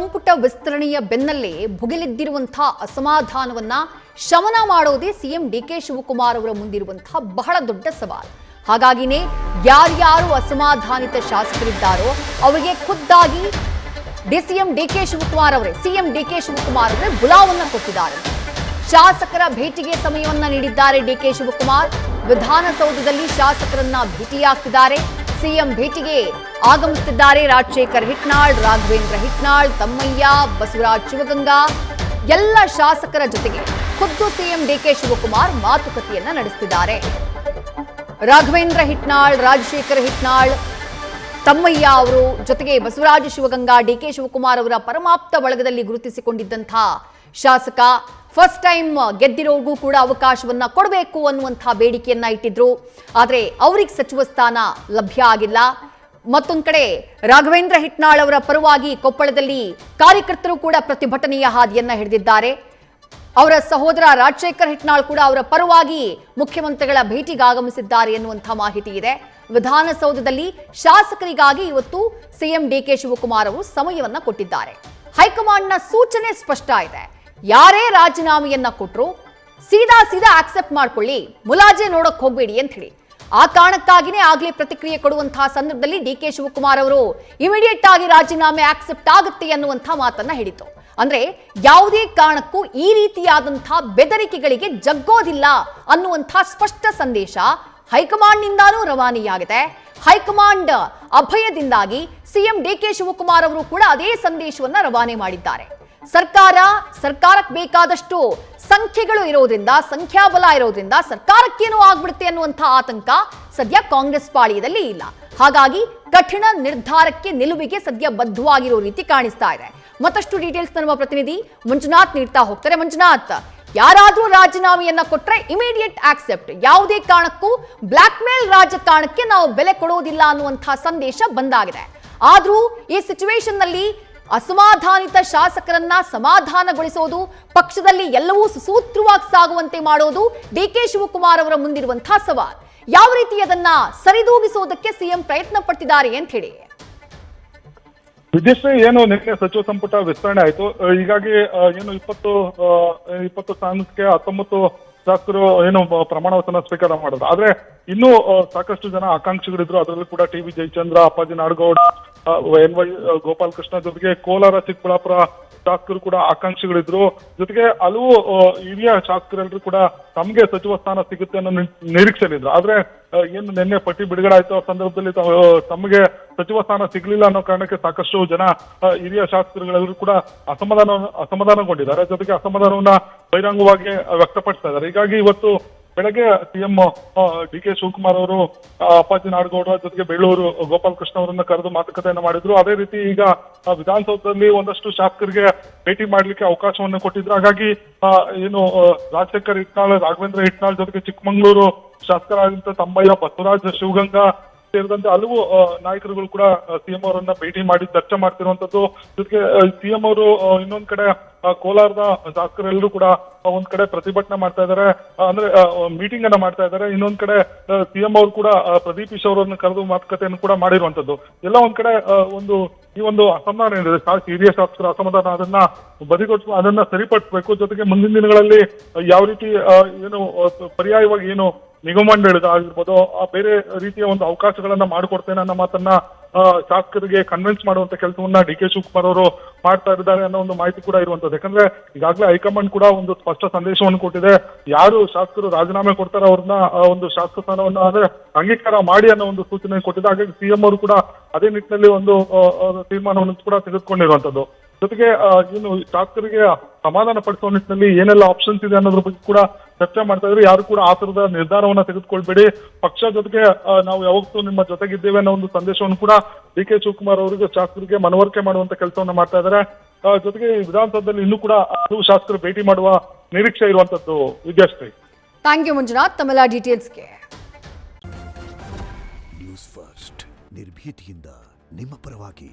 ಸಂಪುಟ ವಿಸ್ತರಣೆಯ ಬೆನ್ನಲ್ಲೇ ಭುಗಿಲೆದ್ದಿರುವಂತಹ ಅಸಮಾಧಾನವನ್ನ ಶಮನ ಮಾಡೋದೇ ಸಿಎಂ ಡಿಕೆ ಶಿವಕುಮಾರ್ ಅವರ ಮುಂದಿರುವಂತಹ ಬಹಳ ದೊಡ್ಡ ಸವಾಲು. ಹಾಗಾಗಿನೇ ಯಾರ್ಯಾರು ಅಸಮಾಧಾನಿತ ಶಾಸಕರಿದ್ದಾರೋ ಅವರಿಗೆ ಖುದ್ದಾಗಿ ಸಿಎಂ ಡಿಕೆ ಶಿವಕುಮಾರ್ ಅವರೇ ಬುಲಾವನ್ನ ಕೊಟ್ಟಿದ್ದಾರೆ. ಶಾಸಕರ ಭೇಟಿಗೆ ಸಮಯವನ್ನ ನೀಡಿದ್ದಾರೆ ಡಿಕೆ ಶಿವಕುಮಾರ್. ವಿಧಾನಸೌಧದಲ್ಲಿ ಶಾಸಕರನ್ನ ಭೇಟಿಯಾಗ್ತಿದ್ದಾರೆ. ಸಿಎಂ ಭೇಟಿಗೆ ಆಗಮಿಸುತ್ತಿದ್ದಾರೆ ರಾಜಶೇಖರ್ ಹಿಟ್ನಾಳ್, ರಾಘವೇಂದ್ರ ಹಿಟ್ನಾಳ್, ತಮ್ಮಯ್ಯ, ಬಸವರಾಜ್ ಶಿವಗಂಗಾ ಎಲ್ಲ ಶಾಸಕರ ಜೊತೆಗೆ ಖುದ್ದು ಸಿಎಂ ಡಿಕೆ ಶಿವಕುಮಾರ್ ಮಾತುಕತೆಯನ್ನ ನಡೆಸುತ್ತಿದ್ದಾರೆ. ರಾಘವೇಂದ್ರ ಹಿಟ್ನಾಳ್, ರಾಜಶೇಖರ್ ಹಿಟ್ನಾಳ್, ತಮ್ಮಯ್ಯ ಅವರು ಜೊತೆಗೆ ಬಸವರಾಜ ಶಿವಗಂಗಾ ಡಿಕೆ ಶಿವಕುಮಾರ್ ಅವರ ಪರಮಾಪ್ತ ಬಳಗದಲ್ಲಿ ಗುರುತಿಸಿಕೊಂಡಿದ್ದಂತಹ ಶಾಸಕ. ಫಸ್ಟ್ ಟೈಮ್ ಗೆದ್ದಿರೋರ್ಗೂ ಕೂಡ ಅವಕಾಶವನ್ನ ಕೊಡಬೇಕು ಅನ್ನುವಂತಹ ಬೇಡಿಕೆಯನ್ನ ಇಟ್ಟಿದ್ರು. ಆದರೆ ಅವರಿಗೆ ಸಚಿವ ಸ್ಥಾನ ಲಭ್ಯ ಆಗಿಲ್ಲ. ಮತ್ತೊಂದು ಕಡೆ ರಾಘವೇಂದ್ರ ಹಿಟ್ನಾಳ್ ಅವರ ಪರವಾಗಿ ಕೊಪ್ಪಳದಲ್ಲಿ ಕಾರ್ಯಕರ್ತರು ಕೂಡ ಪ್ರತಿಭಟನೆಯ ಹಾದಿಯನ್ನ ಹಿಡಿದಿದ್ದಾರೆ. ಅವರ ಸಹೋದರ ರಾಜಶೇಖರ್ ಹಿಟ್ನಾಳ್ ಕೂಡ ಅವರ ಪರವಾಗಿ ಮುಖ್ಯಮಂತ್ರಿಗಳ ಭೇಟಿಗೆ ಆಗಮಿಸಿದ್ದಾರೆ ಎನ್ನುವಂತಹ ಮಾಹಿತಿ ಇದೆ. ವಿಧಾನಸೌಧದಲ್ಲಿ ಶಾಸಕರಿಗಾಗಿ ಇವತ್ತು ಸಿಎಂ ಡಿಕೆ ಶಿವಕುಮಾರ್ ಅವರು ಸಮಯವನ್ನ ಕೊಟ್ಟಿದ್ದಾರೆ. ಹೈಕಮಾಂಡ್ನ ಸೂಚನೆ ಸ್ಪಷ್ಟ ಇದೆ. ಯಾರೇ ರಾಜೀನಾಮೆಯನ್ನ ಕೊಟ್ಟರು ಸೀದಾ ಆಕ್ಸೆಪ್ಟ್ ಮಾಡ್ಕೊಳ್ಳಿ, ಮುಲಾಜೆ ನೋಡಕ್ ಹೋಗ್ಬೇಡಿ ಅಂತ ಹೇಳಿ. ಆ ಕಾರಣಕ್ಕಾಗಿನೇ ಆಗ್ಲೇ ಪ್ರತಿಕ್ರಿಯೆ ಕೊಡುವಂತಹ ಸಂದರ್ಭದಲ್ಲಿ ಡಿಕೆ ಶಿವಕುಮಾರ್ ಅವರು ಇಮಿಡಿಯೇಟ್ ಆಗಿ ರಾಜೀನಾಮೆ ಆಕ್ಸೆಪ್ಟ್ ಆಗುತ್ತೆ ಅನ್ನುವಂತಹ ಮಾತನ್ನ ಹೇಳಿತು. ಅಂದ್ರೆ ಯಾವುದೇ ಕಾರಣಕ್ಕೂ ಈ ರೀತಿಯಾದಂತಹ ಬೆದರಿಕೆಗಳಿಗೆ ಜಗ್ಗೋದಿಲ್ಲ ಅನ್ನುವಂತಹ ಸ್ಪಷ್ಟ ಸಂದೇಶ ಹೈಕಮಾಂಡ್ ನಿಂದಾನೂ ರವಾನೆಯಾಗಿದೆ. ಹೈಕಮಾಂಡ್ ಅಭಯದಿಂದಾಗಿ ಸಿಎಂ ಡಿಕೆ ಶಿವಕುಮಾರ್ ಅವರು ಕೂಡ ಅದೇ ಸಂದೇಶವನ್ನ ರವಾನೆ ಮಾಡಿದ್ದಾರೆ. ಸರ್ಕಾರಕ್ಕೆ ಬೇಕಾದಷ್ಟು ಸಂಖ್ಯೆಗಳು ಇರೋದ್ರಿಂದ, ಸಂಖ್ಯಾಬಲ ಇರೋದ್ರಿಂದ ಸರ್ಕಾರಕ್ಕೇನೋ ಆಗ್ಬಿಡುತ್ತೆ ಅನ್ನುವಂತಹ ಆತಂಕ ಸದ್ಯ ಕಾಂಗ್ರೆಸ್ ಪಾಳ್ಯದಲ್ಲಿ ಇಲ್ಲ. ಹಾಗಾಗಿ ಕಠಿಣ ನಿರ್ಧಾರಕ್ಕೆ ನಿಲುವಿಗೆ ಸದ್ಯ ಬದ್ಧವಾಗಿರೋ ರೀತಿ ಕಾಣಿಸ್ತಾ ಇದೆ. ಮತ್ತಷ್ಟು ಡೀಟೇಲ್ಸ್ ನಮ್ಮ ಪ್ರತಿನಿಧಿ ಮಂಜುನಾಥ್ ನೀಡ್ತಾ ಹೋಗ್ತಾರೆ. ಮಂಜುನಾಥ್, ಯಾರಾದ್ರೂ ರಾಜೀನಾಮೆಯನ್ನ ಕೊಟ್ರೆ ಇಮಿಡಿಯೇಟ್ ಆಕ್ಸೆಪ್ಟ್, ಯಾವುದೇ ಕಾರಣಕ್ಕೂ ಬ್ಲಾಕ್ ಮೇಲ್ ರಾಜಕಾರಣಕ್ಕೆ ನಾವು ಬೆಲೆ ಕೊಡೋದಿಲ್ಲ ಅನ್ನುವಂತಹ ಸಂದೇಶ ಬಂದಾಗಿದೆ. ಆದ್ರೂ ಈ ಸಿಚುವೇಶನ್ ನಲ್ಲಿ ಅಸಮಾಧಾನಿತ ಶಾಸಕರನ್ನ ಸಮಾಧಾನಗೊಳಿಸೋದು, ಪಕ್ಷದಲ್ಲಿ ಎಲ್ಲವೂ ಸುಸೂತ್ರವಾಗಿ ಸಾಗುವಂತೆ ಮಾಡೋದು ಡಿಕೆ ಶಿವಕುಮಾರ್ ಅವರ ಮುಂದಿರುವಂತಹ ಸವಾಲ್. ಯಾವ ರೀತಿ ಅದನ್ನ ಸರಿದೂಗಿಸೋದಕ್ಕೆ ಸಿಎಂ ಪ್ರಯತ್ನ ಪಡ್ತಿದ್ದಾರೆ ಅಂತ ಹೇಳಿ. ವಿದ್ಯಶ್ರೀ, ಏನು ನಿನ್ನೆ ಸಚಿವ ಸಂಪುಟ ವಿಸ್ತರಣೆ ಆಯ್ತು. ಹೀಗಾಗಿ ಏನು 20 ಸ್ಥಾನಕ್ಕೆ 19 ಶಾಸಕರು ಏನು ಪ್ರಮಾಣ ವಚನ ಸ್ವೀಕಾರ ಮಾಡಿದ್ರು. ಆದ್ರೆ ಇನ್ನೂ ಸಾಕಷ್ಟು ಜನ ಆಕಾಂಕ್ಷಿಗಳಿದ್ರು. ಅದರಲ್ಲೂ ಕೂಡ ಟಿ.ವಿ. ಜಯಚಂದ್ರ, ಅಪ್ಪಾಜಿ ನಾಡಗೌಡ, ಎನ್.ವೈ. ಗೋಪಾಲಕೃಷ್ಣ ಜೊತೆಗೆ ಕೋಲಾರ, ಚಿಕ್ಕಬಳ್ಳಾಪುರ ಶಾಸಕರು ಕೂಡ ಆಕಾಂಕ್ಷಿಗಳಿದ್ರು. ಜೊತೆಗೆ ಹಲವು ಹಿರಿಯ ಶಾಸಕರೆಲ್ಲರೂ ಕೂಡ ತಮಗೆ ಸಚಿವ ಸ್ಥಾನ ಸಿಗುತ್ತೆ ಅನ್ನೋ ನಿರೀಕ್ಷೆಯಲ್ಲಿದ್ರು. ಆದ್ರೆ ಏನು ನಿನ್ನೆ ಪಟ್ಟಿ ಬಿಡುಗಡೆ ಆಯ್ತು ಆ ಸಂದರ್ಭದಲ್ಲಿ ತಮಗೆ ಸಚಿವ ಸ್ಥಾನ ಸಿಗ್ಲಿಲ್ಲ ಅನ್ನೋ ಕಾರಣಕ್ಕೆ ಸಾಕಷ್ಟು ಜನ ಹಿರಿಯ ಶಾಸಕರುಗಳೆಲ್ಲರೂ ಕೂಡ ಅಸಮಾಧಾನಗೊಂಡಿದ್ದಾರೆ. ಜೊತೆಗೆ ಅಸಮಾಧಾನವನ್ನ ಬಹಿರಂಗವಾಗಿ ವ್ಯಕ್ತಪಡಿಸ್ತಾ ಇದ್ದಾರೆ. ಹೀಗಾಗಿ ಇವತ್ತು ಬೆಳಗ್ಗೆ ಸಿಎಂ ಡಿಕೆ ಶಿವಕುಮಾರ್ ಅವರು ಅಪ್ಪಾಜಿ ನಾಡಗೌಡ ಜೊತೆಗೆ ಬೆಳ್ಳೂರು ಗೋಪಾಲಕೃಷ್ಣ ಅವರನ್ನ ಕರೆದು ಮಾತುಕತೆಯನ್ನು ಮಾಡಿದ್ರು. ಅದೇ ರೀತಿ ಈಗ ವಿಧಾನಸೌಧದಲ್ಲಿ ಒಂದಷ್ಟು ಶಾಸಕರಿಗೆ ಭೇಟಿ ಮಾಡ್ಲಿಕ್ಕೆ ಅವಕಾಶವನ್ನು ಕೊಟ್ಟಿದ್ರು. ಹಾಗಾಗಿ ಏನು ರಾಜಶೇಖರ್ ಹಿಟ್ನಾಳ್, ರಾಘವೇಂದ್ರ ಹಿಟ್ನಾಳ್ ಜೊತೆಗೆ ಚಿಕ್ಕಮಗಳೂರು ಶಾಸಕರಾದಂತ ತಮ್ಮಯ್ಯ, ಬಸವರಾಜ್ ಶಿವಗಂಗಾ ಸೇರಿದಂತೆ ಹಲವು ನಾಯಕರುಗಳು ಕೂಡ ಸಿಎಂ ಅವರನ್ನ ಭೇಟಿ ಮಾಡಿ ಚರ್ಚೆ ಮಾಡ್ತಿರುವಂತದ್ದು. ಜೊತೆಗೆ ಸಿಎಂ ಅವರು ಇನ್ನೊಂದ್ ಕಡೆ ಕೋಲಾರದ ಶಾಸಕರೆಲ್ಲರೂ ಕೂಡ ಒಂದ್ ಕಡೆ ಪ್ರತಿಭಟನೆ ಮಾಡ್ತಾ ಇದ್ದಾರೆ, ಅಂದ್ರೆ ಮೀಟಿಂಗ್ ಅನ್ನ ಮಾಡ್ತಾ ಇದ್ದಾರೆ. ಇನ್ನೊಂದ್ ಕಡೆ ಸಿಎಂ ಅವರು ಕೂಡ ಪ್ರದೀಪ್ ಈಶ್ವರ್ ಅವರನ್ನ ಕರೆದು ಮಾತುಕತೆಯನ್ನು ಕೂಡ ಮಾಡಿರುವಂತದ್ದು. ಎಲ್ಲ ಒಂದ್ ಕಡೆ ಈ ಒಂದು ಅಸಮಾಧಾನ ಏನಿದೆ, ಹಿರಿಯ ಶಾಸಕರ ಅಸಮಾಧಾನ, ಅದನ್ನ ಬದಿಗೊಟ್ಟು ಅದನ್ನ ಸರಿಪಡಿಸಬೇಕು. ಜೊತೆಗೆ ಮುಂದಿನ ದಿನಗಳಲ್ಲಿ ಯಾವ ರೀತಿ ಏನು ಪರ್ಯಾಯವಾಗಿ ಏನು ನಿಗಮಮಂಡಳಿ ಆಗಿರ್ಬೋದು, ಬೇರೆ ರೀತಿಯ ಒಂದು ಅವಕಾಶಗಳನ್ನ ಮಾಡಿಕೊಡ್ತೇನೆ ಅನ್ನೋ ಮಾತನ್ನ ಶಾಸಕರಿಗೆ ಕನ್ವಿನ್ಸ್ ಮಾಡುವಂತ ಕೆಲಸವನ್ನ ಡಿಕೆ ಶಿವಕುಮಾರ್ ಅವರು ಮಾಡ್ತಾ ಇದ್ದಾರೆ ಅನ್ನೋ ಒಂದು ಮಾಹಿತಿ ಕೂಡ ಇರುವಂತದ್ದು. ಯಾಕಂದ್ರೆ ಈಗಾಗಲೇ ಹೈಕಮಾಂಡ್ ಕೂಡ ಒಂದು ಸ್ಪಷ್ಟ ಸಂದೇಶವನ್ನು ಕೊಟ್ಟಿದೆ. ಯಾರು ಶಾಸಕರು ರಾಜೀನಾಮೆ ಕೊಡ್ತಾರೆ ಅವ್ರನ್ನ ಒಂದು ಶಾಸಕ ಸ್ಥಾನವನ್ನ ಅಂದ್ರೆ ಅಂಗೀಕಾರ ಮಾಡಿ ಅನ್ನೋ ಒಂದು ಸೂಚನೆ ಕೊಟ್ಟಿದೆ. ಹಾಗಾಗಿ ಸಿಎಂ ಅವರು ಕೂಡ ಅದೇ ನಿಟ್ಟಿನಲ್ಲಿ ಒಂದು ತೀರ್ಮಾನವನ್ನು ಕೂಡ ತೆಗೆದುಕೊಂಡಿರುವಂತದ್ದು. ಜೊತೆಗೆ ಏನು ಶಾಸಕರಿಗೆ ಸಮಾಧಾನ ಪಡಿಸುವ ನಿಟ್ಟಿನಲ್ಲಿ ಏನೆಲ್ಲ ಆಪ್ಷನ್ಸ್ ಇದೆ ಅನ್ನೋದ್ರ ಬಗ್ಗೆ ಕೂಡ ಚರ್ಚೆ ಮಾಡ್ತಾ ಇದ್ರು. ಯಾರು ಕೂಡ ಆ ತರದ ನಿರ್ಧಾರವನ್ನ ತೆಗೆದುಕೊಳ್ಬೇಡಿ, ಪಕ್ಷ ಜೊತೆಗೆ ನಾವು ಯಾವತ್ತೂ ನಿಮ್ಮ ಜೊತೆಗಿದ್ದೇವೆ ಅನ್ನೋ ಒಂದು ಸಂದೇಶವನ್ನು ಕೂಡ ಡಿಕೆ ಶಿವಕುಮಾರ್ ಅವರಿಗೆ ಶಾಸಕರಿಗೆ ಮನವರಿಕೆ ಮಾಡುವಂತ ಕೆಲಸವನ್ನ ಮಾಡ್ತಾ ಇದ್ದಾರೆ. ಜೊತೆಗೆ ವಿಧಾನಸೌಧದಲ್ಲಿ ಇನ್ನೂ ಕೂಡ ಹಲವು ಶಾಸಕರು ಭೇಟಿ ಮಾಡುವ ನಿರೀಕ್ಷೆ ಇರುವಂತದ್ದು. ವಿದ್ಯಾಶ್ರೀ, ಥ್ಯಾಂಕ್ ಯು ಮಂಜುನಾಥ್ ತಮ್ಮೆಲ್ಲ ಡೀಟೇಲ್ಸ್ಗೆ. ನ್ಯೂಸ್ ಫಸ್ಟ್ ನಿರ್ಭೀತಿಯಿಂದ ನಿಮ್ಮ ಪರವಾಗಿ.